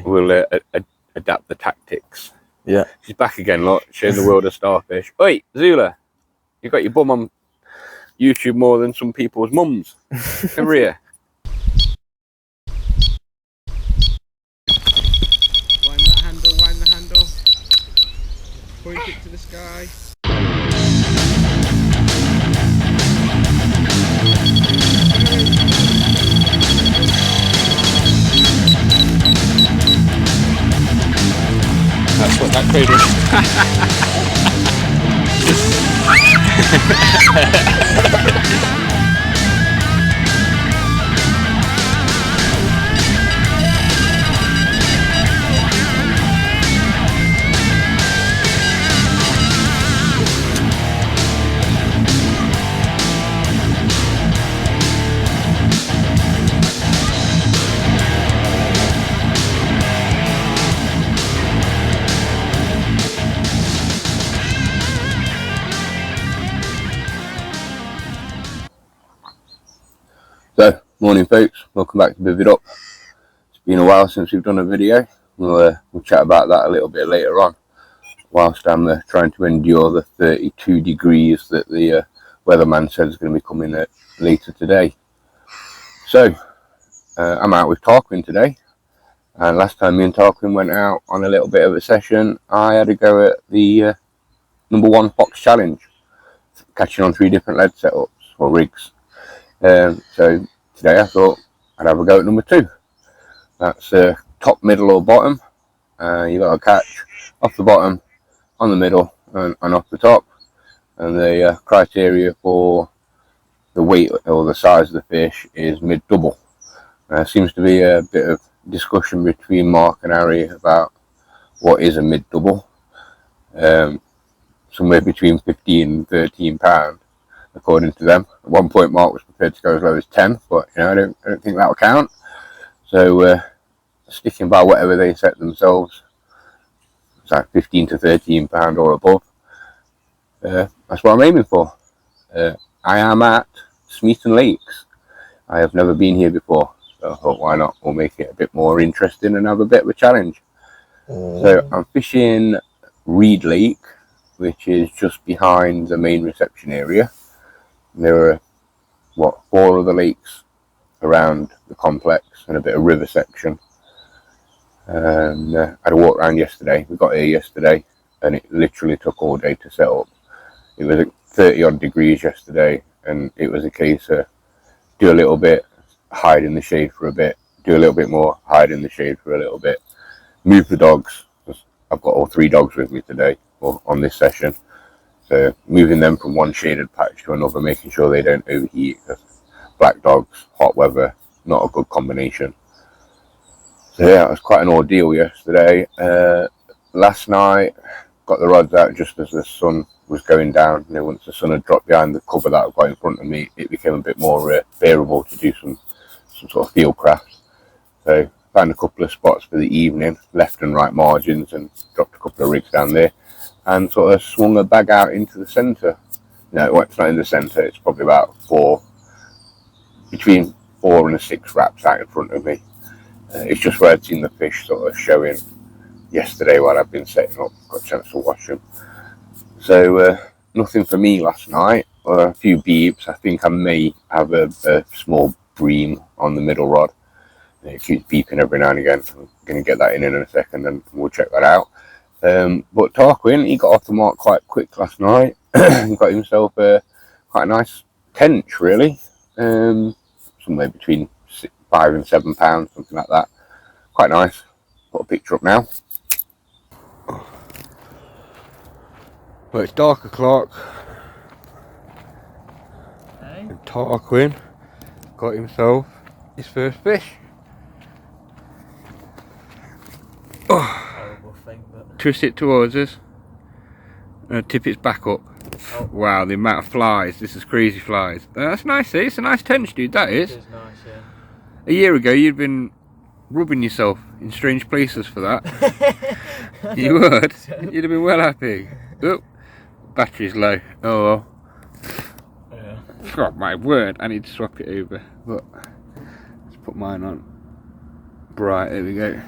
We'll adapt the tactics. Yeah. She's back again, look, showing the world of starfish. Oi, Zula, you got your bum on YouTube more than some people's mums. Over here. Wind the handle. Point it to the sky. That's what that crate is. So, morning folks, welcome back to Bivvied Up. It's been a while since we've done a video. We'll chat about that a little bit later on, whilst I'm trying to endure the 32 degrees that the weatherman said is going to be coming later today. So, I'm out with Tarquin today, and last time me and Tarquin went out on a little bit of a session, I had a go at the number 1 Fox challenge, catching on 3 different lead setups or rigs. So today I thought I'd have a go at number 2. That's top, middle or bottom. You got to catch off the bottom, on the middle and off the top. And the criteria for the weight or the size of the fish is mid-double. Seems to be a bit of discussion between Mark and Harry about what is a mid-double. Somewhere between 15 and 13 pounds. According to them. At one point Mark was prepared to go as low as 10, but you know, I don't think that'll count. So sticking by whatever they set themselves, it's like 15 to 13 pound or above. That's what I'm aiming for. I am at Smeaton Lakes. I have never been here before, so I thought why not, we'll make it a bit more interesting and have a bit of a challenge. So I'm fishing Reed Lake, which is just behind the main reception area. There are, 4 other lakes around the complex and a bit of river section. And I had a walk around yesterday. We got here yesterday and it literally took all day to set up. It was 30 odd degrees yesterday, and it was a case of do a little bit, hide in the shade for a bit, do a little bit more, hide in the shade for a little bit, move the dogs. I've got all 3 dogs with me today on this session. So moving them from one shaded patch to another, making sure they don't overheat, because black dogs, hot weather, not a good combination. So yeah, it was quite an ordeal yesterday. Last night, got the rods out just as the sun was going down. You know, once the sun had dropped behind the cover that I've got in front of me, it became a bit more bearable to do some sort of field craft. So found a couple of spots for the evening, left and right margins, and dropped a couple of rigs down there. And sort of swung a bag out into the centre. No, it's not in the centre, it's probably about between 4 and 6 wraps out in front of me. It's just where I'd seen the fish sort of showing yesterday while I've been setting up, got a chance to watch them. So nothing for me last night, a few beeps. I think I may have a small bream on the middle rod. It keeps beeping every now and again. I'm going to get that in a second and we'll check that out. But Tarquin, he got off the mark quite quick last night. He got himself quite a nice tench, really. Somewhere between 5 and 7 pounds, something like that. Quite nice. Put a picture up now. Well, it's dark o'clock. Hey. And Tarquin got himself his first fish. Horrible thing, but Twist it towards us and tip its back up. Oh. Wow, the amount of flies. This is crazy flies. That's nice, eh? It's a nice tench, dude, that is. it is nice, yeah. A year ago you'd been rubbing yourself in strange places for that. You would. You'd have been well happy. Oh, battery's low. Oh well. Yeah. Oh my word, I need to swap it over. But let's put mine on bright, there we go.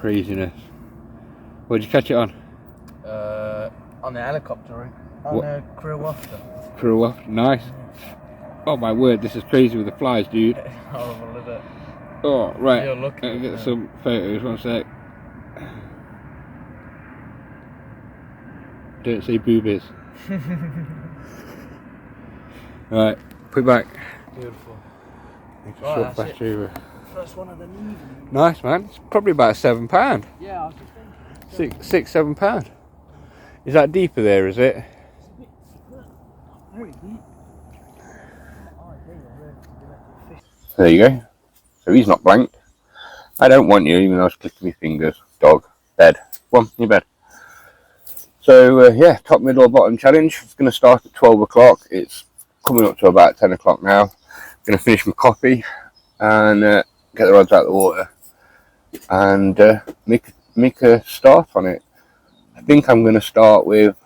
Craziness. Where'd you catch it on? On the helicopter, right? On the crew wafter. Crew off. Nice. Oh my word, this is crazy with the flies, dude. Horrible, isn't it? Oh, right. You're lucky. Let me get some photos, one sec. Don't say boobies. Right, put it back. Beautiful. Make a Right, short that's batch over. First one of the evening. Nice, man. It's probably about £7. Yeah, I was just thinking. £6, £7. Is that deeper there, is it? There you go. So he's not blanked. I don't want you, even though I was clicking my fingers. Dog. Bed. Go on, in your bed. So, yeah, top, middle, bottom challenge. It's going to start at 12 o'clock. It's coming up to about 10 o'clock now. I'm going to finish my coffee and get the rods out of the water and make a start on it. I think I'm going to start with,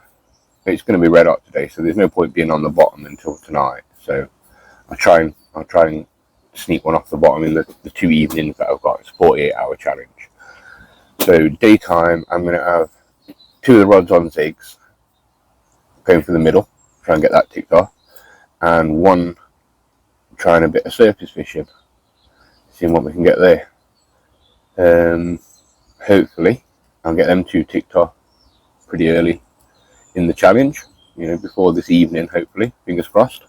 it's going to be red hot today, so there's no point being on the bottom until tonight. So I'll try and sneak one off the bottom in the 2 evenings that I've got. It's a 48-hour challenge. So daytime, I'm going to have 2 of the rods on zigs, going for the middle, try and get that ticked off, and 1 trying a bit of surface fishing, seeing what we can get there. Hopefully I'll get them 2 ticked off pretty early in the challenge, before this evening, hopefully, fingers crossed.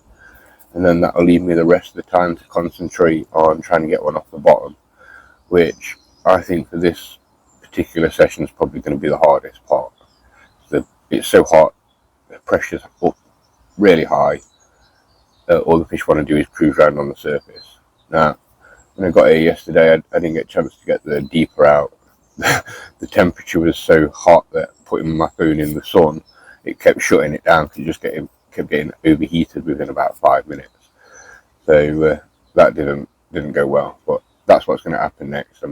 And then that'll leave me the rest of the time to concentrate on trying to get one off the bottom, which I think for this particular session is probably going to be the hardest part. It's so hot, the pressure's up really high. All the fish want to do is cruise around on the surface. Now, when I got here yesterday, I didn't get a chance to get the deeper out. The temperature was so hot that putting my phone in the sun, it kept shutting it down because it kept getting overheated within about 5 minutes. So that didn't go well, but that's what's going to happen next.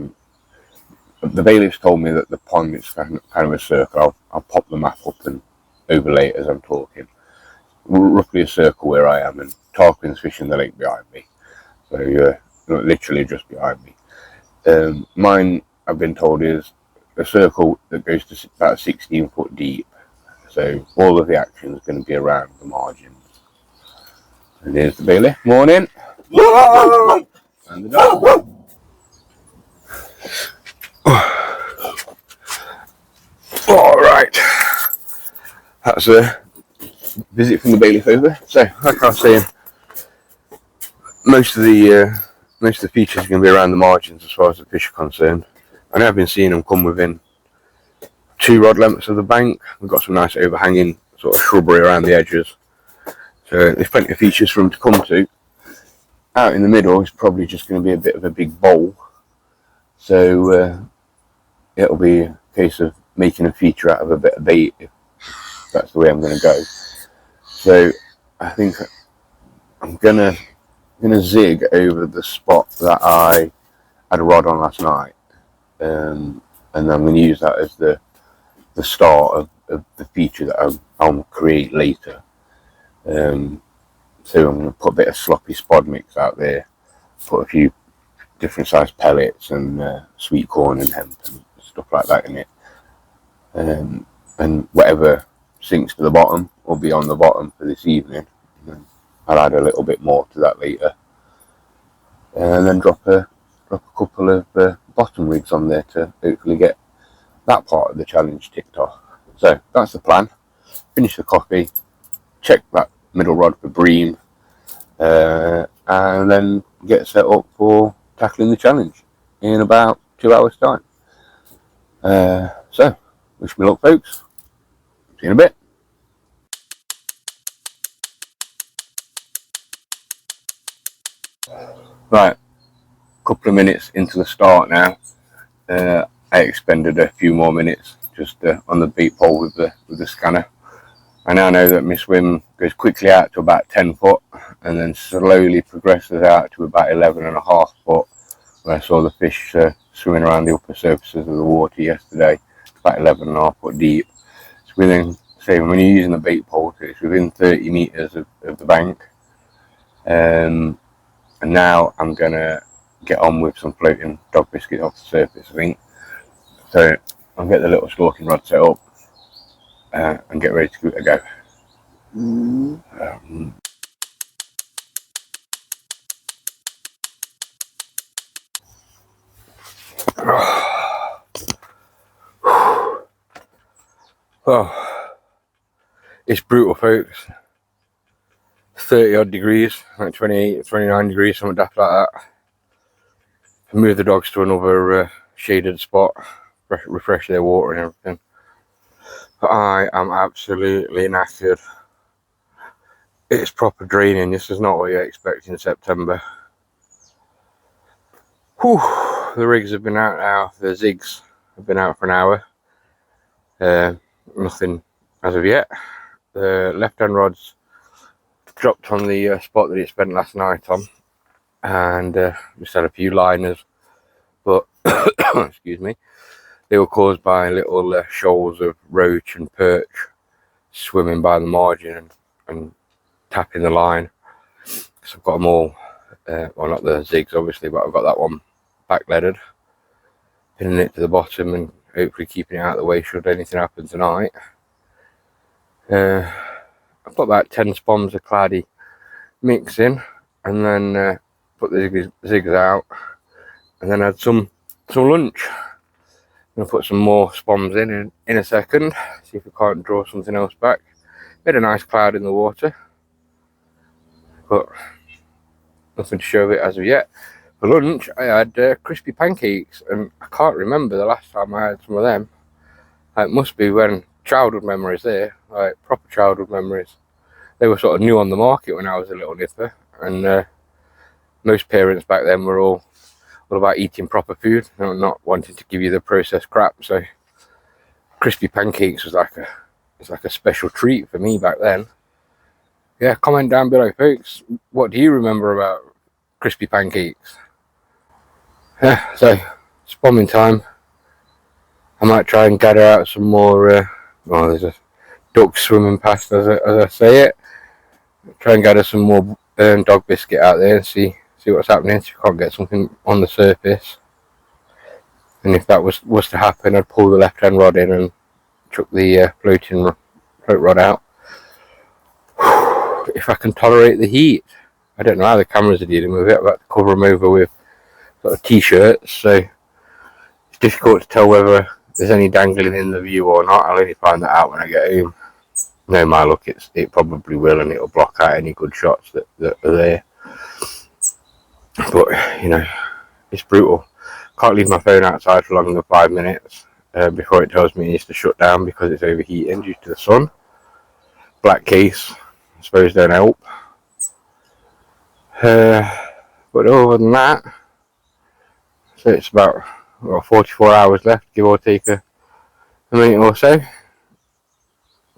The bailiffs told me that the pond is kind of a circle. I'll pop the map up and overlay it as I'm talking. Roughly a circle where I am, and Tarquin's fishing the lake behind me. So literally just behind me. Mine, I've been told, is a circle that goes to about 16 foot deep. So all of the action is going to be around the margins. And here's the bailiff. Morning. And the dog. Alright, that's a visit from the bailiff over. So, like I was saying, most of the features are going to be around the margins as far as the fish are concerned. I know I've been seeing them come within 2 rod lengths of the bank. We've got some nice overhanging sort of shrubbery around the edges, so there's plenty of features for them to come to. Out in the middle is probably just going to be a bit of a big bowl, so it'll be a case of making a feature out of a bit of bait, if that's the way I'm going to go. So I think I'm gonna zig over the spot that I had a rod on last night, and I'm going to use that as the start of the feature that I'll create later. So I'm going to put a bit of sloppy spod mix out there, put a few different sized pellets and sweet corn and hemp and stuff like that in it. And whatever sinks to the bottom will be on the bottom for this evening. I'll add a little bit more to that later, and then drop a couple of bottom rigs on there to hopefully get that part of the challenge ticked off. So that's the plan. Finish the coffee, check that middle rod for bream, and then get set up for tackling the challenge in about 2 hours time. So wish me luck, folks. See you in a bit. Right, couple of minutes into the start now. I expended a few more minutes just on the bait pole with the scanner. I now know that my swim goes quickly out to about 10 foot and then slowly progresses out to about 11.5 foot, where I saw the fish swimming around the upper surfaces of the water yesterday. It's about 11.5 foot deep. It's within, say, when you're using the bait pole, it's within 30 meters of the bank. And now I'm gonna get on with some floating dog biscuit off the surface. I think So I'll get the little stalking rod set up and get ready to give it a go. Oh, it's brutal, folks. 30 odd degrees, like 28, 29 degrees, something daft like that. Move the dogs to another shaded spot, refresh their water and everything. But I am absolutely knackered. It's proper draining. This is not what you expect in September. Whew. The rigs have been out now. The zigs have been out for an hour. Nothing as of yet. The left-hand rod's dropped on the spot that it spent last night on, and just had a few liners, but excuse me, they were caused by little shoals of roach and perch swimming by the margin and tapping the line. So I've got them all, well, not the zigs obviously, but I've got that one back leaded, pinning it to the bottom and hopefully keeping it out of the way should anything happen tonight. I've got about 10 spoms of claddy mix in, and then put the zigs out, and then had some lunch. I'm going to put some more spoms in a second, see if we can't draw something else back. Made a nice cloud in the water, but nothing to show of it as of yet. For lunch I had crispy pancakes, and I can't remember the last time I had some of them. It must be when childhood memories there, like proper childhood memories. They were sort of new on the market when I was a little nipper, and most parents back then were all about eating proper food, not wanting to give you the processed crap. So crispy pancakes was like a special treat for me back then. Yeah, comment down below, folks. What do you remember about crispy pancakes? Yeah, so it's bombing time. I might try and gather out some more. Oh, there's a duck swimming past as I say it. Try and gather some more dog biscuit out there and see what's happening. See if I can't get something on the surface. And if that was to happen, I'd pull the left-hand rod in and chuck the float rod out. If I can tolerate the heat. I don't know how the cameras are dealing with it. I've got to cover them over with sort of t-shirts, so it's difficult to tell whether there's any dangling in the view or not. I'll only find that out when I get home. No, my luck, it probably will, and it'll block out any good shots that are there. But you know, it's brutal. Can't leave my phone outside for longer than 5 minutes before it tells me it needs to shut down because it's overheating due to the sun. Black case, I suppose, don't help. But other than that, so it's about 44 hours left, give or take a minute or so.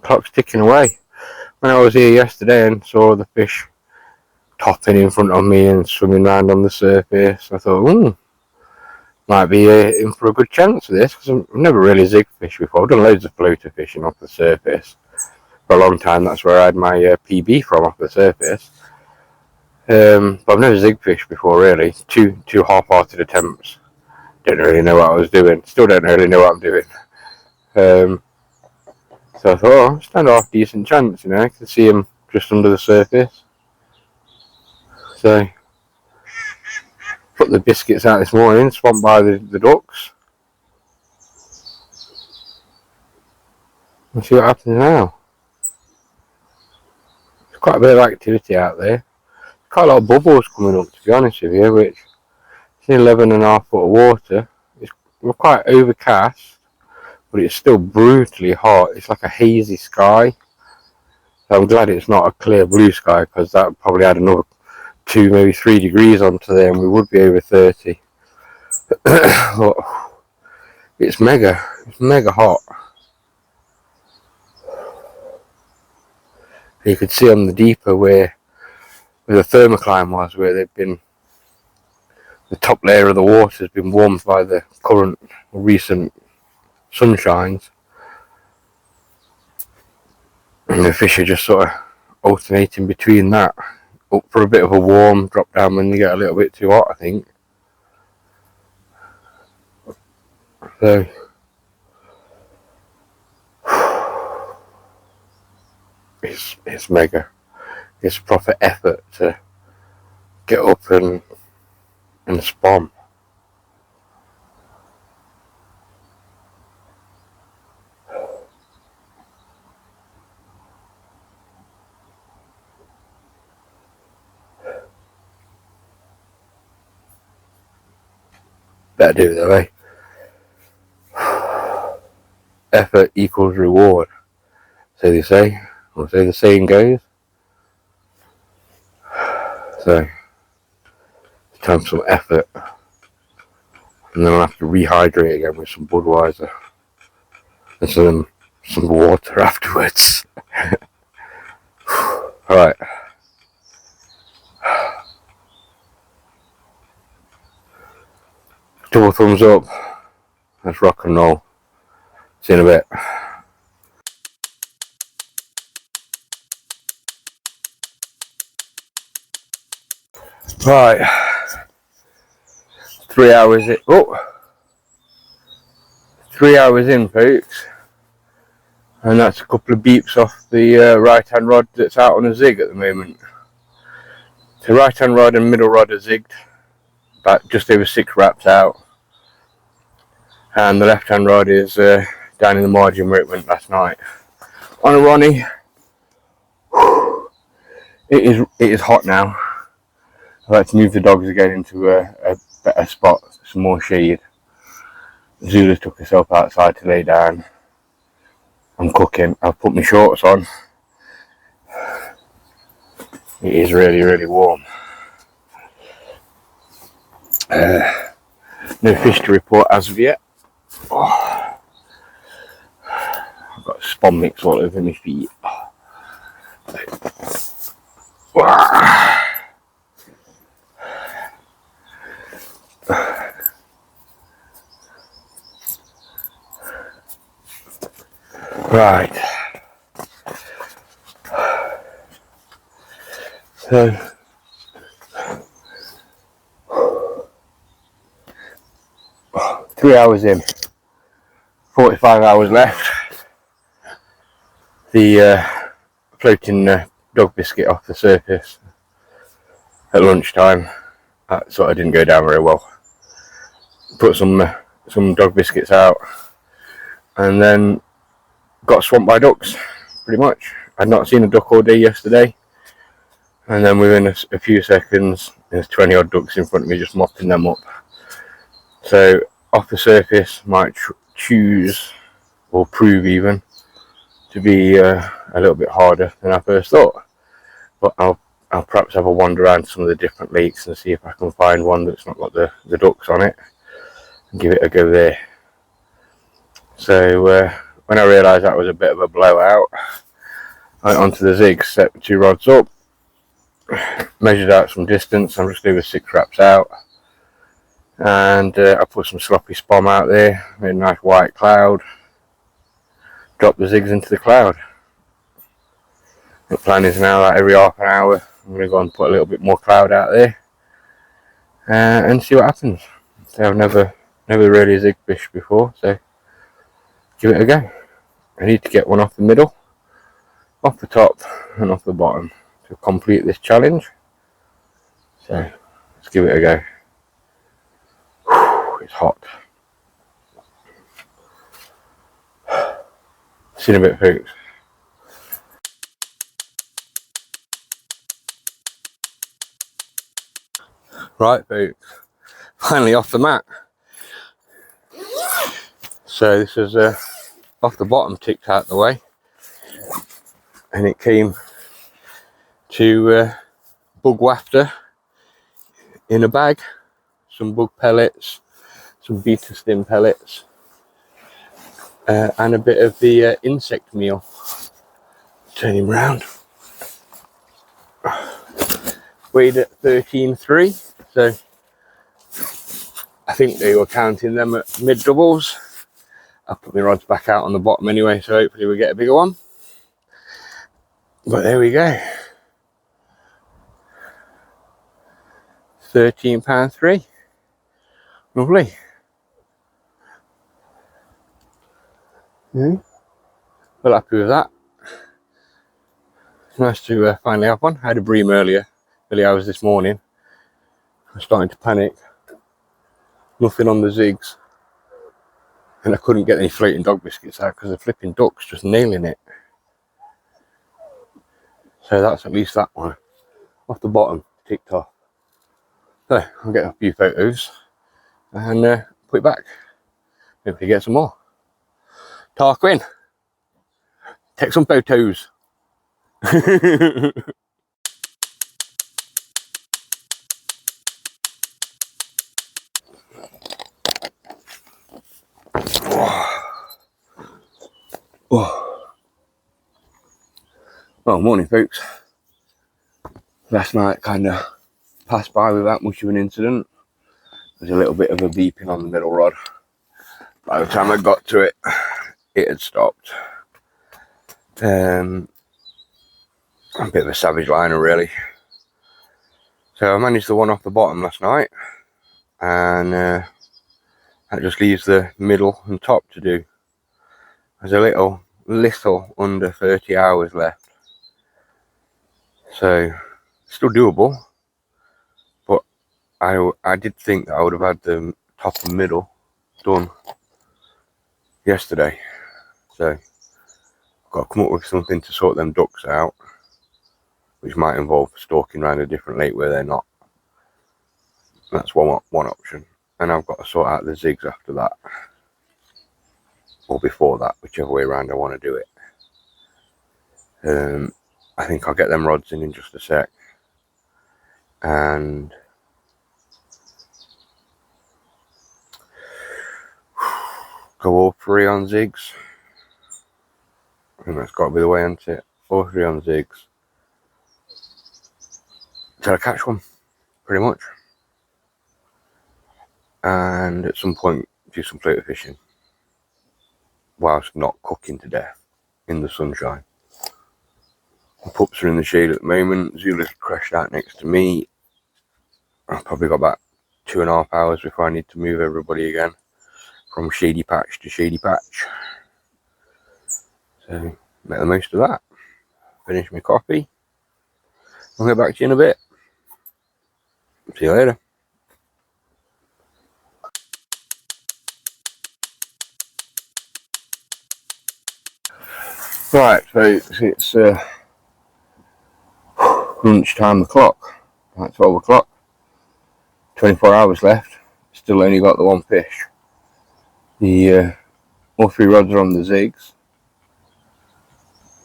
Clock's ticking away. When I was here yesterday and saw the fish topping in front of me and swimming around on the surface, I thought, might be in for a good chance of this, because I've never really zigged fish before. I've done loads of floater fishing off the surface. For a long time, that's where I had my PB from, off the surface. But I've never zigged fish before, really. Two half-hearted attempts. Didn't really know what I was doing. Still don't really know what I'm doing. So I thought, stand off, decent chance, you know. I can see him just under the surface. So, put the biscuits out this morning, swamped by the ducks. We'll see what happens now. There's quite a bit of activity out there. Quite a lot of bubbles coming up, to be honest with you, which it's 11.5 foot of water. We're quite overcast, but it's still brutally hot. It's like a hazy sky. So I'm glad it's not a clear blue sky, because that would probably add another 2, maybe 3 degrees onto there, and we would be over 30. But it's mega hot. You could see on the deeper where the thermocline was, where they've been, the top layer of the water has been warmed by the current recent sunshines, and the fish are just sort of alternating between that, up for a bit of a warm, drop down when they get a little bit too hot, I think. So It's mega. It's a proper effort to get up and spawn. Better do it that way. Effort equals reward, so they say, or so the saying goes. So it's time for some effort, and then I'll have to rehydrate again with some Budweiser and some water afterwards. Alright. Double thumbs up. Let's rock and roll. See you in a bit. Right. 3 hours in. Oh! 3 hours in, folks. And that's a couple of beeps off the right hand rod that's out on a zig at the moment. The right hand rod and middle rod are zigged, about just over 6 wraps out. And the left hand rod is down in the margin where it went last night. On a Ronnie, it is hot now. I'd like to move the dogs again into a better spot, some more shade. Zula took herself outside to lay down. I'm cooking. I've put my shorts on. It is really, really warm. No fish to report as of yet. Oh. I've got spawn mix all over my feet. Right. So 3 hours in, 45 hours left. The floating dog biscuit off the surface at lunchtime, that sort of didn't go down very well. Put some dog biscuits out, and then got swamped by ducks, pretty much. I'd not seen a duck all day yesterday, and then within a few seconds there's 20 odd ducks in front of me just mopping them up. So off the surface might choose, or prove even, to be a little bit harder than I first thought, but I'll perhaps have a wander around some of the different lakes and see if I can find one that's not got the ducks on it and give it a go there. So when I realised that was a bit of a blowout, I went onto the zig, set the 2 rods up, measured out some distance. I'm just over 6 wraps out, and I put some sloppy spom out there, made a nice white cloud, dropped the zigs into the cloud. The plan is now that every half an hour I'm going to go and put a little bit more cloud out there and see what happens. So I've never really zigged fish before, so give it a go. I need to get one off the middle, off the top and off the bottom to complete this challenge. So let's give it a go. Whew, it's hot. See you in a bit, folks. Right, folks, finally off the mat. So this is off the bottom, ticked out the way, and it came to bug wafter in a bag, some bug pellets, some beta stim pellets, and a bit of the insect meal. Turn him round. Weighed at 13.3, so I think they were counting them at mid doubles. I'll put my rods back out on the bottom anyway, so hopefully we get a bigger one. But there we go. £13.3. Lovely. Well happy with that. Nice to finally have one. I had a bream early hours this morning. I was starting to panic. Nothing on the zigs. And I couldn't get any floating dog biscuits out because the flipping duck's just nailing it. So that's at least that one off the bottom, ticked off. So I'll get a few photos and put it back. Hopefully get some more. Tarquin, take some photos. Oh. Well, morning folks. Last night kind of passed by without much of an incident. There's a little bit of a beeping on the middle rod. By the time I got to it, it had stopped. A bit of a savage liner really. So I managed the one off the bottom last night, and that just leaves the middle and top to do. There's a little under 30 hours left. So still doable, but I did think that I would have had the top and middle done yesterday. So I've got to come up with something to sort them ducks out, which might involve stalking around a different lake where they're not. That's one option. And I've got to sort out the zigs after that, or before that, whichever way around I want to do it. I think I'll get them rods in just a sec, and go all 3 on zigs. I think that's got to be the way, isn't it? All 3 on zigs till I catch one, pretty much. And at some point do some floater fishing whilst not cooking to death in the sunshine. The pups are in the shade at the moment. Zula's crashed out next to me. I've probably got about 2.5 hours before I need to move everybody again from shady patch to shady patch. So make the most of that. Finish my coffee. I'll get back to you in a bit. See you later. Right, so it's lunchtime o'clock, about 12 o'clock. 24 hours left. Still only got the one fish. The all 3 rods are on the zigs.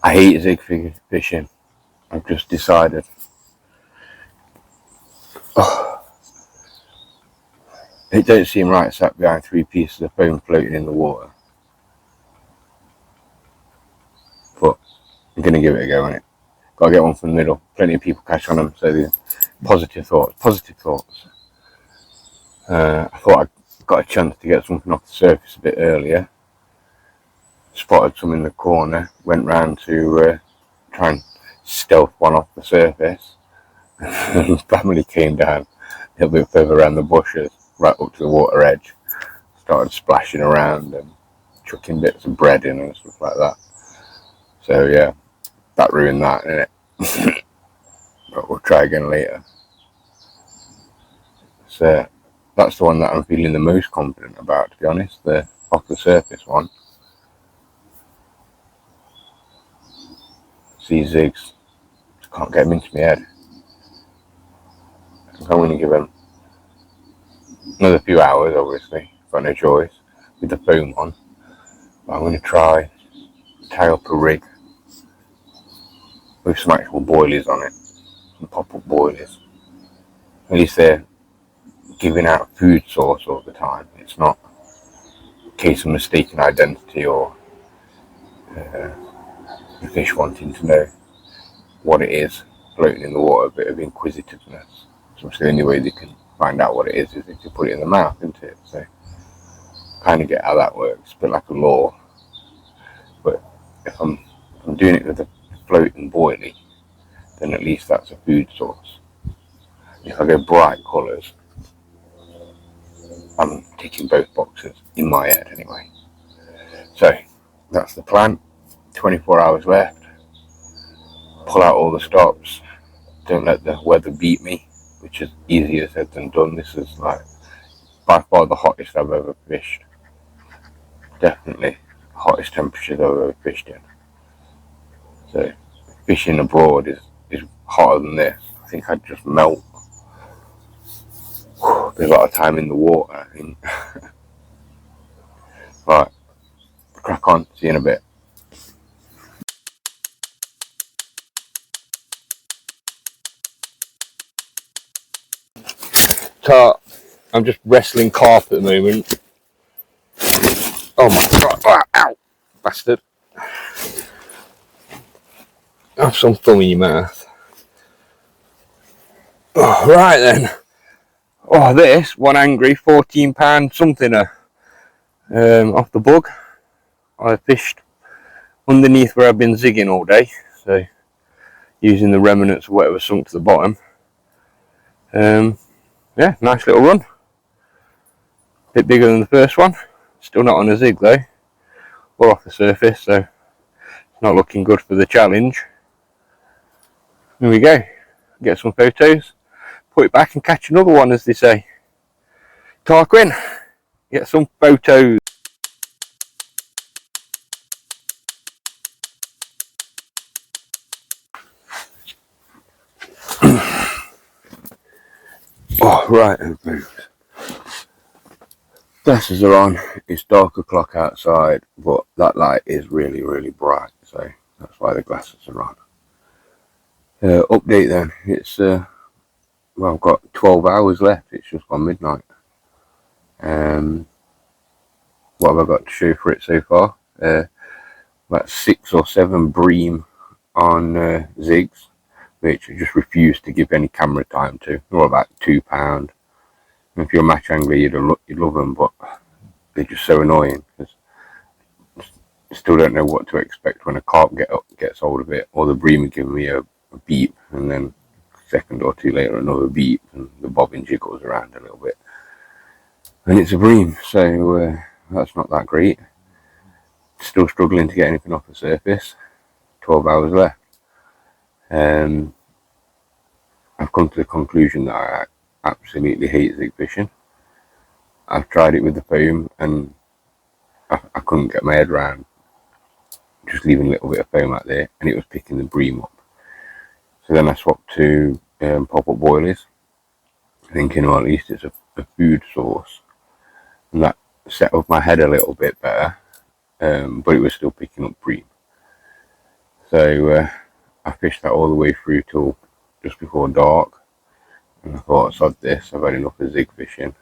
I hate zig fishing. I've just decided. Oh, it don't seem right sat behind 3 pieces of foam floating in the water. But I'm going to give it a go, innit? Got to get one from the middle. Plenty of people catch on them, so the positive thoughts. I thought I got a chance to get something off the surface a bit earlier. Spotted some in the corner, went round to try and stealth one off the surface. And family came down a little bit further around the bushes, right up to the water edge. Started splashing around and chucking bits of bread in and stuff like that. So yeah, that ruined that, innit? But we'll try again later. So that's the one that I'm feeling the most confident about, to be honest, the off the surface one. See zigs, just can't get them into my head. I'm going to give them another few hours, obviously, got no choice, with the foam on. But I'm going to try tie up a rig with some actual boilies on it, some pop-up boilies. At least they're giving out food source all the time. It's not a case of mistaken identity or the fish wanting to know what it is floating in the water, a bit of inquisitiveness. So the only way they can find out what it is if you put it in the mouth, isn't it? So kind of get how that works, a bit like a lure. But if I'm doing it with a floating boilie, then at least that's a food source. If I go bright colours, I'm ticking both boxes in my head anyway. So that's the plan. 24 hours left. pull out all the stops. Don't let the weather beat me, which is easier said than done. This is like by far the hottest I've ever fished. Definitely hottest temperatures I've ever fished in. So fishing abroad is hotter than this. I think I'd just melt. There's a lot of time in the water, I think. Right, crack on, see you in a bit. Carp. I'm just wrestling carp at the moment. Oh my god, oh, ow, bastard. Have some thumb in your mouth. Oh, right then. Oh, this one angry £14 something off the bug. I fished underneath where I've been zigging all day, so using the remnants of whatever sunk to the bottom. Yeah, nice little run. Bit bigger than the first one. Still not on a zig though. Or off the surface, so it's not looking good for the challenge. Here we go. Get some photos. Put it back and catch another one, as they say. Tarquin, get some photos. Oh, right, glasses are on. It's dark o'clock outside, but that light is really, really bright, so that's why the glasses are on. Update then. It's well, I've got 12 hours left. It's just gone midnight. What have I got to show for it so far? About 6 or 7 bream on zigs, which I just refuse to give any camera time to. They're all about £2. If you're a match angler, you'd love them, but they're just so annoying because I still don't know what to expect when a carp gets hold of it, or the bream giving me a beep, and then a second or two later another beep, and the bobbin jiggles around a little bit, and it's a bream, so that's not that great. Still struggling to get anything off the surface. 12 hours left. I've come to the conclusion that I absolutely hate zig fishing. I've tried it with the foam and I couldn't get my head around just leaving a little bit of foam out there, and it was picking the bream up. So then I swapped to pop-up boilies, thinking, well, at least it's a food source, and that set up my head a little bit better, but it was still picking up bream. So I fished that all the way through till just before dark, and I thought, sod this, I've had enough of zig fishing,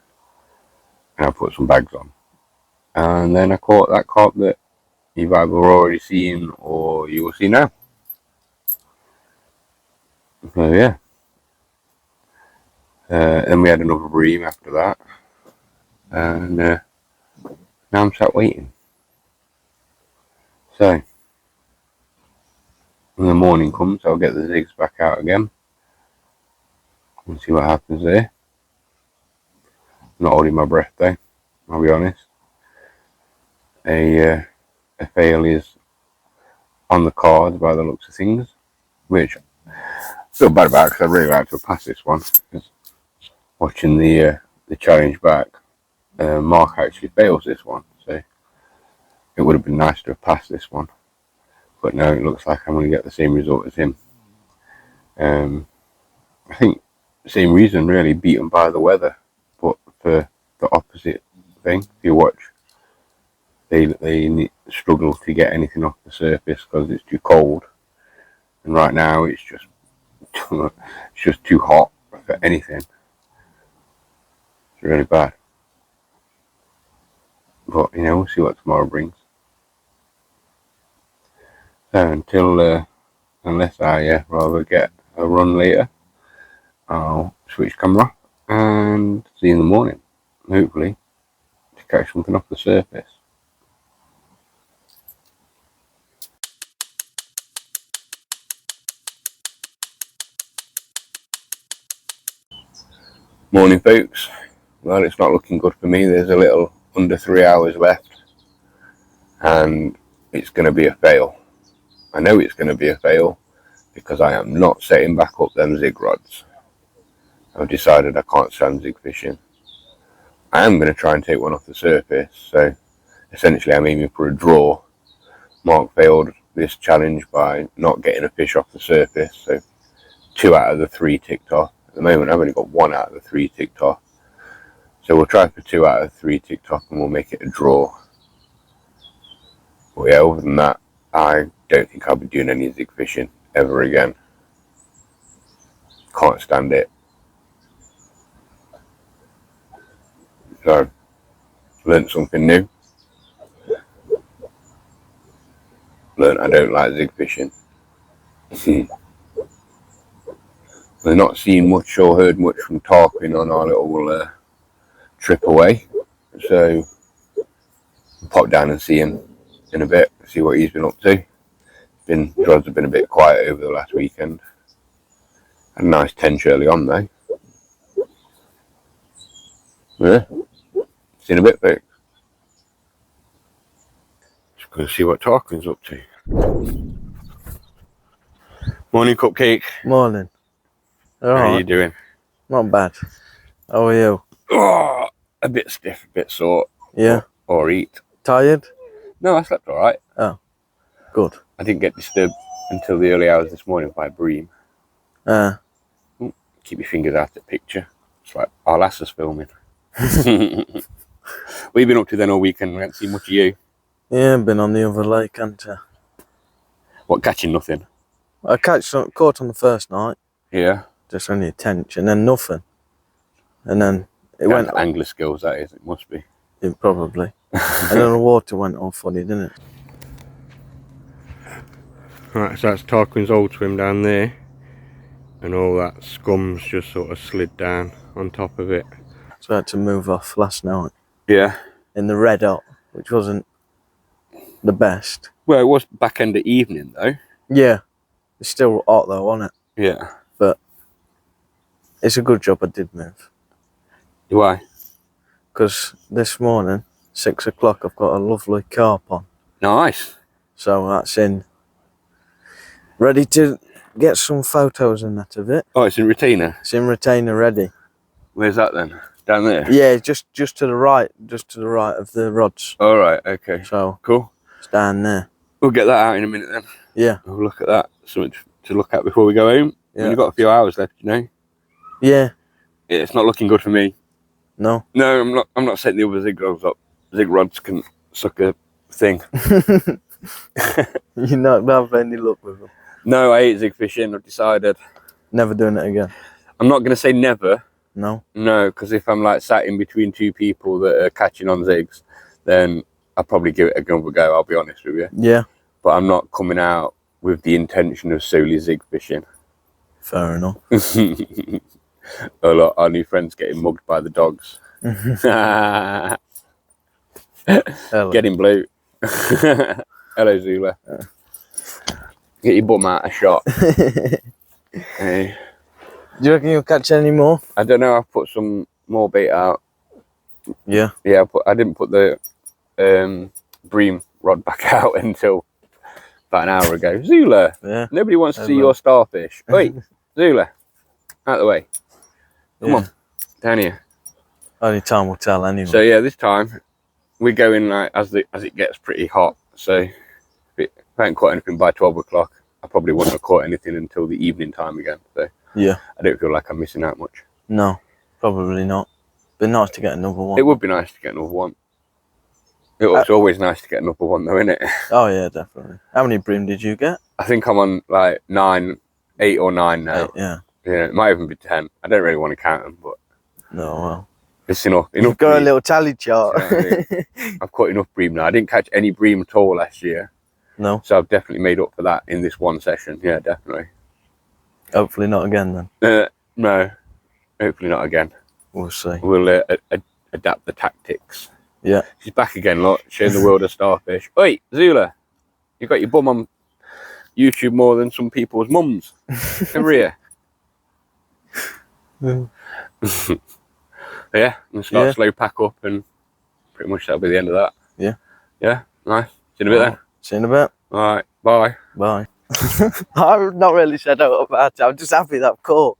and I put some bags on, and then I caught that carp that you've either already seen or you will see now. So yeah, then we had another bream after that, and now I'm sat waiting. So when the morning comes, I'll get the zigs back out again and see what happens there. I'm not holding my breath though, I'll be honest. A fail is on the cards by the looks of things, which I feel bad about because I'd really like to have passed this one. Because watching the challenge back, Mark actually fails this one, so it would have been nice to have passed this one. But no, it looks like I'm going to get the same result as him. I think same reason really, beaten by the weather, but for the opposite thing. If you watch, they struggle to get anything off the surface because it's too cold, and right now it's just too hot for anything. It's really bad. But you know, we'll see what tomorrow brings. So until unless I rather get a run later, I'll switch camera and see you in the morning, hopefully, to catch something off the surface. Morning folks. Well, it's not looking good for me. There's a little under 3 hours left and it's going to be a fail. I know it's going to be a fail because I am not setting back up them zig rods. I've decided I can't stand zig fishing. I am going to try and take one off the surface, so essentially I'm aiming for a draw. Mark failed this challenge by not getting a fish off the surface, so 2 out of the 3 ticked off. At the moment I've only got 1 out of the 3 ticked off, so we'll try for 2 out of 3 ticked off and we'll make it a draw. But yeah, other than that, I don't think I'll be doing any zig fishing ever again. Can't stand it. So, learned something new. Learned I don't like zig fishing. We've not seen much or heard much from Tarquin on our little trip away, so we'll pop down and see him in a bit, see what he's been up to. Rods have been a bit quiet over the last weekend. Had a nice tench early on though. Yeah, see you in a bit, folks. Just going to see what Tarquin's up to. Morning, Cupcake. Morning. All How right. are you doing? Not bad. How are you? Oh, a bit stiff, a bit sore. Yeah. Or eat. Tired? No, I slept alright. Oh, good. I didn't get disturbed until the early hours this morning by bream. Keep your fingers out of the picture. It's like our lass is filming. What have you been up to then all weekend? We haven't seen much of you. Yeah, been on the other lake, haven't I? What, catching nothing? I caught on the first night, Yeah. just only a tench, and then nothing. And then it went... angler skills, that is. It must be. Yeah, probably. And then the water went all funny, didn't it? Right, so that's Tarquin's old swim down there. And all that scum's just sort of slid down on top of it. So I had to move off last night. Yeah. In the red hot, which wasn't the best. Well, it was back end of evening though. Yeah. It's still hot though, wasn't it? Yeah. But it's a good job I did move. Why? Because this morning, 6 o'clock, I've got a lovely carp on. Nice. So that's in. Ready to get some photos and that of it. Oh, it's in retainer. It's in retainer ready. Where's that then? Down there? Yeah, just to the right of the rods. All right, okay. So cool. It's down there. We'll get that out in a minute then. Yeah. We'll look at that. Something to look at before we go home. Yeah. We've got a few hours left, you know. Yeah. Yeah, it's not looking good for me. No. No, I'm not setting the other zig rods up. Zig rods can suck a thing. You're not having any luck with them. No, I hate zig fishing. I've decided. Never doing it again. I'm not going to say never. No. No, because if I'm like sat in between 2 people that are catching on zigs, then I'll probably give it another go. I'll be honest with you. Yeah. But I'm not coming out with the intention of solely zig fishing. Fair enough. Oh, look, our new friend's getting mugged by the dogs. Getting blue. Hello, Zula. Get your bum out a shot. Hey. Do you reckon you'll catch any more? I don't know. I've put some more bait out. Yeah. Yeah, I didn't put the bream rod back out until about an hour ago. Zula. Yeah. Nobody wants to see your starfish. Wait, Zula. Out of the way. Come on. Down here. Only time will tell anyway. So yeah, this time we're going like as it gets pretty hot. So if I haven't caught anything by 12 o'clock, I probably wouldn't have caught anything until the evening time again. So yeah, I don't feel like I'm missing out much. No, probably not. But nice to get another one. It would be nice to get another one. It's always nice to get another one though, isn't it? Oh yeah, definitely. How many bream did you get? I think I'm on like 8 or 9 now. 8, yeah. Yeah, it might even be 10. I don't really want to count them, but no, well, it's enough. You've got a little tally chart. I've caught enough bream now. I didn't catch any bream at all last year. No. So I've definitely made up for that in this one session. Yeah, definitely. Hopefully not again then. No, hopefully not again. We'll see. We'll adapt the tactics. Yeah. She's back again, look, showing the world of starfish. Oi, Zula, you got your bum on YouTube more than some people's mums. Over here. Yeah, and start a slow pack up, and pretty much that'll be the end of that. Yeah. Yeah, nice. See you in a bit then. See you in a bit. All right, bye. Bye. I've not really said out about it. I'm just happy that I've caught.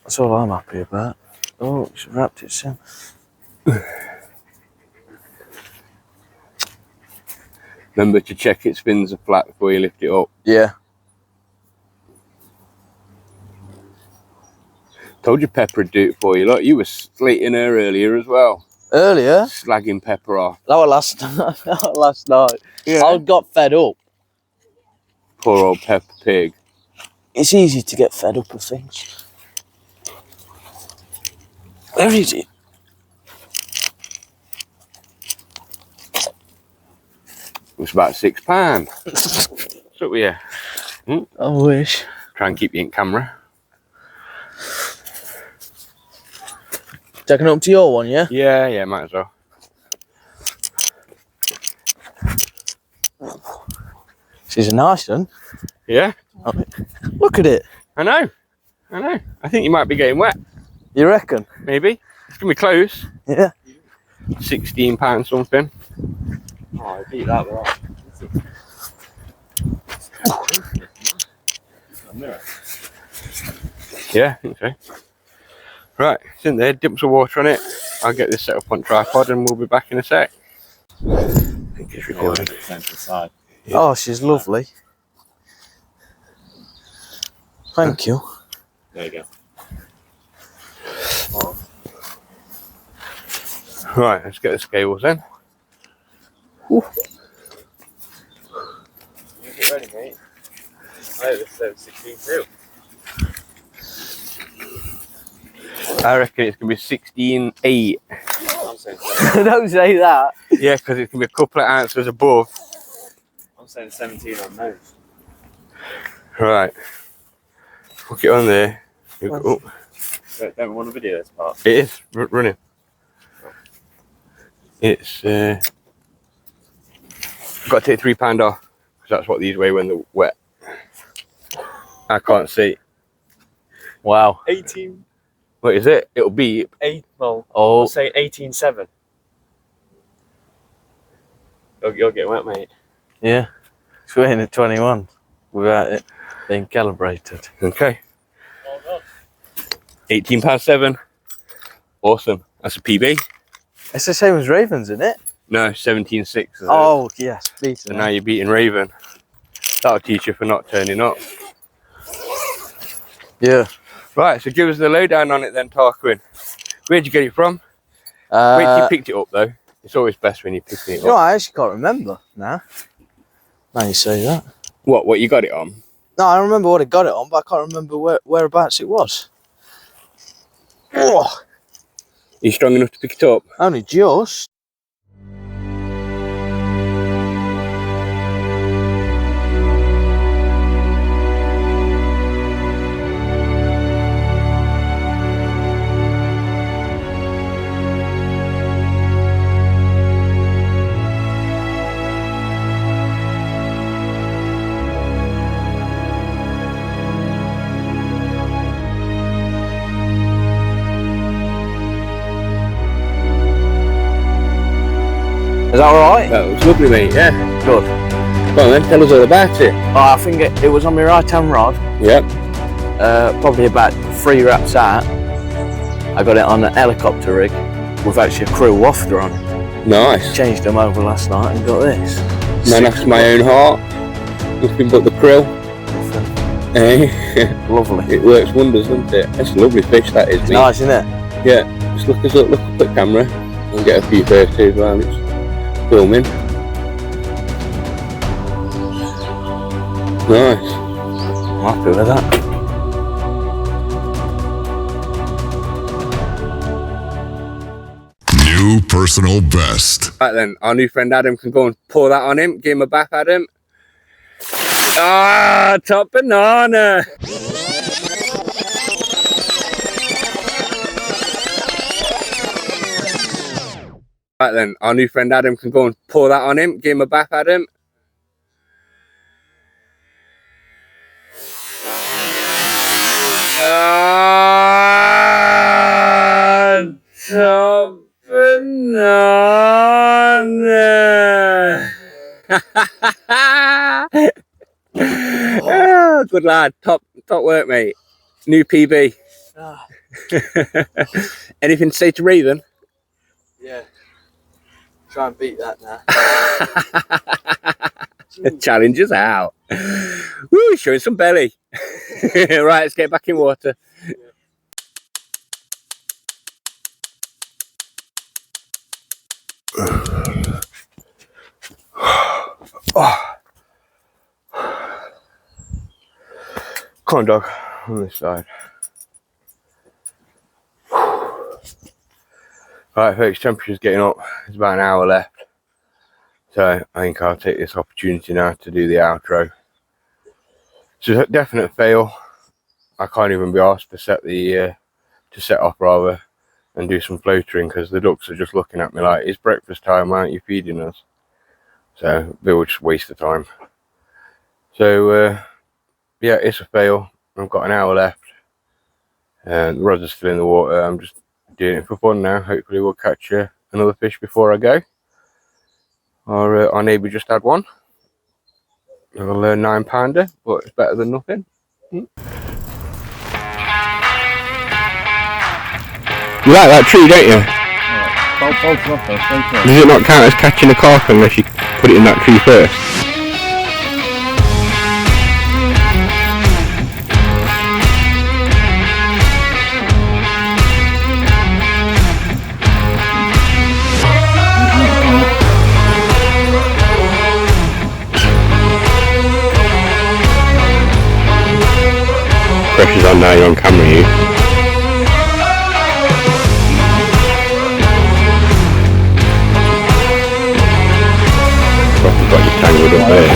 That's all I'm happy about. Oh, it's wrapped it soon. Remember to check its fins are flat before you lift it up. Yeah. Told you Pepper would do it for you. Look, you were slating her earlier as well. Earlier? Slagging Pepper off. That was last night. That was last night. Yeah. I got fed up. Poor old Pepper Pig. It's easy to get fed up of things. Where is it? It was about £6. So yeah. I wish. Try and keep you in camera. Taking it up to your one, yeah? Yeah, might as well. She's a nice one. Yeah? Look at it. I know. I think you might be getting wet. You reckon? Maybe. It's going to be close. Yeah. £16 something. Oh, I beat that one. Yeah, I think so. Right, it's in there. Dip some water on it. I'll get this set up on tripod and we'll be back in a sec. I think it's recording. Side. Yeah. Oh, she's lovely. Thank you. There you go. Right, let's get the scales then. You get ready, mate. Oh, this is 16 too. I reckon it's going to be 16.8. I'm saying Don't say that. Yeah, because it's going to be a couple of ounces above. I'm saying 17 on those. Right. Hook it on there. Oh, Don't we want to video this part? it is running. It's got to take £3 off because that's what these weigh when they're wet. I can't see. Wow. 18. What is it? It'll be 8. Well, Oh, I'll say 18.7. You're getting wet, mate. yeah. It's weighing at 21 without it being calibrated. okay. Well done. £18.7. Awesome. That's a PB. It's the same as Ravens, isn't it? No, 17.6. Oh, yes. So Beaten. now you're beating Raven. That'll teach you for not turning up. Yeah. Right, so give us the lowdown on it then, Tarquin. Where'd you get it from? Wait till you picked it up though. It's always best when you're picking it You know, up. I actually can't remember now. Now you say that. What you got it on? No, I remember what I got it on, but I can't remember whereabouts it was. Oh, Are you strong enough to pick it up? only just. Is that alright? That was lovely, mate, yeah. Good. Go on then, tell us all about it. Oh, I think it was on my right hand rod, Yep. probably about 3 wraps out. I got it on an helicopter rig with actually a crew wafter on it. Nice. Changed them over last night and got this. Man after my own heart. Nothing but the krill. Eh? Lovely. It works wonders, doesn't it? That's a lovely fish, that is, It's mate. nice, isn't it? Yeah. Just look up at the camera and get a few photos while it's filming. Nice. I'm happy with that. New personal best. Right then, our new friend Adam can go and pour that on him. Give him a bath, Adam. Ah, top banana. Right then, our new friend Adam can go and pour that on him. Give him a bath, Adam. Ah, top Banana. Ah, good lad. Top work, mate. New PB. Ah, Anything to say to Raven? yeah. Try and beat that now. Challenge is out. Woo, showing some belly. Right, let's get back in water. Oh. Come on, dog, on this side. Right, folks, temperature's getting up. There's about an hour left. So I think I'll take this opportunity now to do the outro. It's a definite fail. I can't even be asked to set up rather and do some floatering because the ducks are just looking at me like, it's breakfast time, why aren't you feeding us? So they will just waste the time. So yeah, it's a fail. I've got an hour left and the rods are still in the water. I'm just doing it for fun now. Hopefully we'll catch another fish before I go. Our neighbour just had one. A little 9-pounder, but it's better than nothing. You like that tree, don't you? Does it not count as catching a carp unless you put it in that tree first? Pressure's on now, you're on camera, you. Probably got you tangled up there.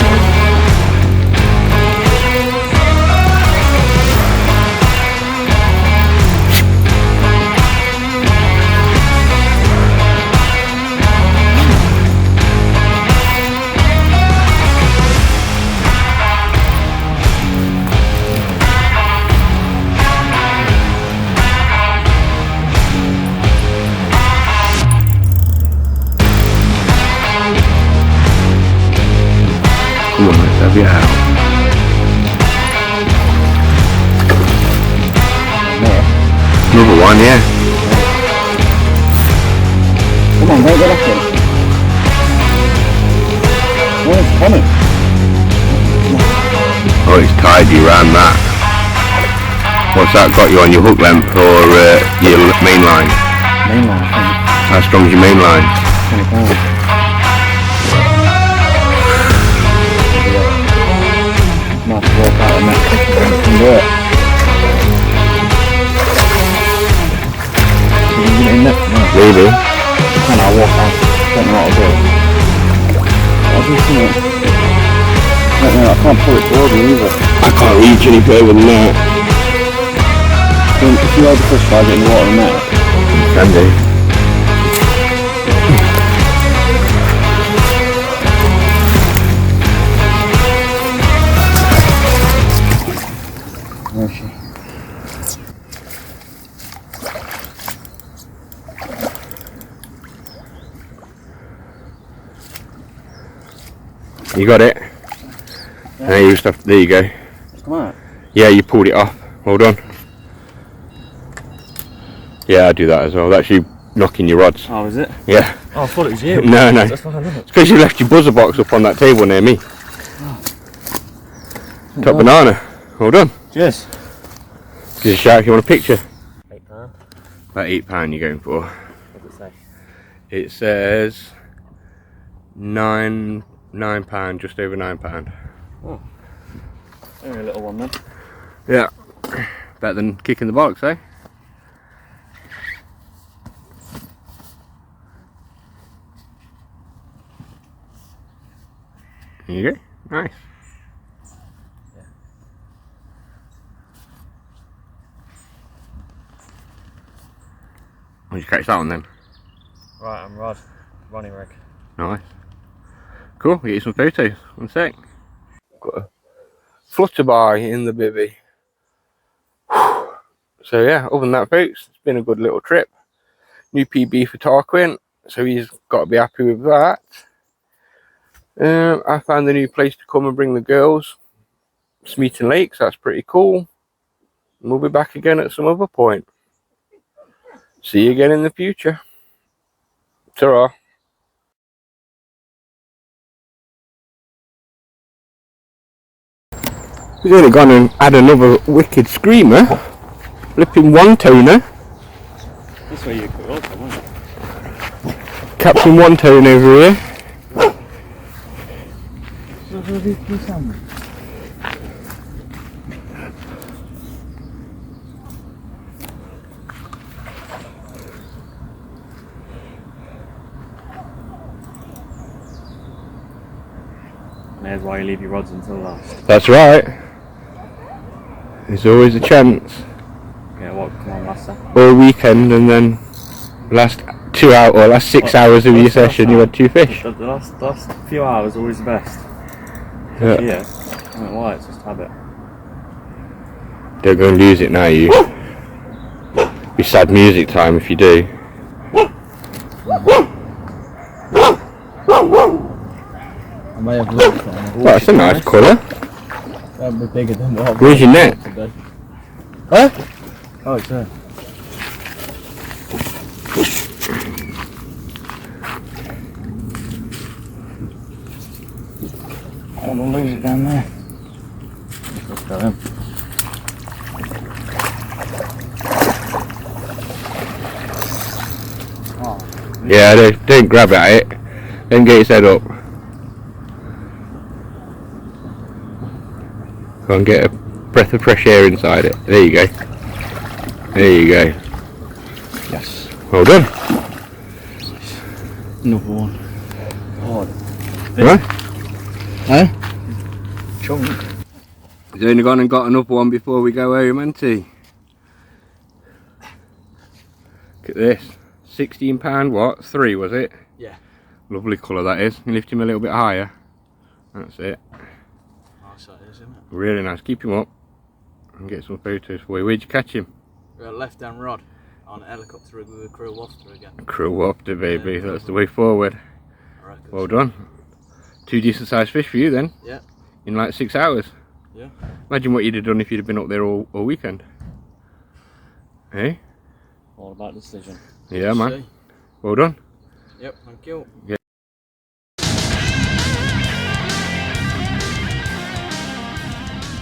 Come on, let's have you out. Another one, yeah. Come on, mate, get up in. Oh, it's coming. Oh, it's tied you around that. What's that got you on your hook length or your main line? Main line, I think. How strong's your main line? 20 pounds. Might have to walk out and make it and do it. You can get it in there? No. Maybe. Can I walk out? Don't know what I'll do. I'll do something. I can't pull it toward me either. I can't reach any further than that. If you hold the fish fly, get in the water and net. Can do. Where is she? You got it? Yeah. Now you just have to, there you go. It's come out. Yeah, you pulled it off. Hold on. Yeah, I do that as well. That's you knocking your rods. Oh, is it? Yeah. Oh, I thought it was you. No. That's fine, isn't it? It's because you left your buzzer box up on that table near me. Top banana. Hold on. Cheers. Give us a shout if you want a picture. £8. About £8 you're going for. What does it say? It says £9, just over £9. Oh. Very little one then. Yeah. Better than kicking the box, eh? There you go. Nice. Yeah. Why'd you catch that one then? Right, I'm Rod. Ronnie rig. Nice. Cool, we'll get you some photos. One sec. Got a flutterby in the bivvy. So yeah, other than that folks, it's been a good little trip. New PB for Tarquin, so he's got to be happy with that. I found a new place to come and bring the girls. Smeaton Lakes, that's pretty cool. And we'll be back again at some other point. See you again in the future. Ta-ra. We've only gone and had another wicked screamer. Flipping one toner. This way you could also, won't it? Captain one tone over here. There's why you leave your rods until last. That's right. There's always a chance. Yeah, what? Come on, master. Or a weekend, and then last 2 hours or last 6 hours of your session, you had 2 fish. The last few hours always the best. Yeah. Yeah. I don't know why, it's just habit. Don't go and lose it now, you. Be sad music time if you do. I may have looked on it. Oh, that's a nice colour. That'd be bigger than what I've Where's your net? today. Huh? Oh, it's there. I don't want to lose it down there. Let's go in. Yeah, don't grab at it. Then get its head up. Go and get a breath of fresh air inside it. There you go. There you go. Yes. Well done. Another one. Oh, Right? huh? Chunk. He's only gone and got another one before we go home, hasn't he? Look at this. £16, what? 3 was it? Yeah. Lovely colour that is. You lift him a little bit higher. That's it. Nice that is, isn't it? Really nice. Keep him up and get some photos for you. Where'd you catch him? Left down rod on a helicopter with a krill wafter again. Krill wafter, baby. That's the way forward. I reckon. Well done. 2 decent sized fish for you then. Yeah. In like 6 hours. Yeah. Imagine what you'd have done if you'd have been up there all weekend. Hey? All about decision. Yeah, man. See? Well done. Yep, thank you. Yeah.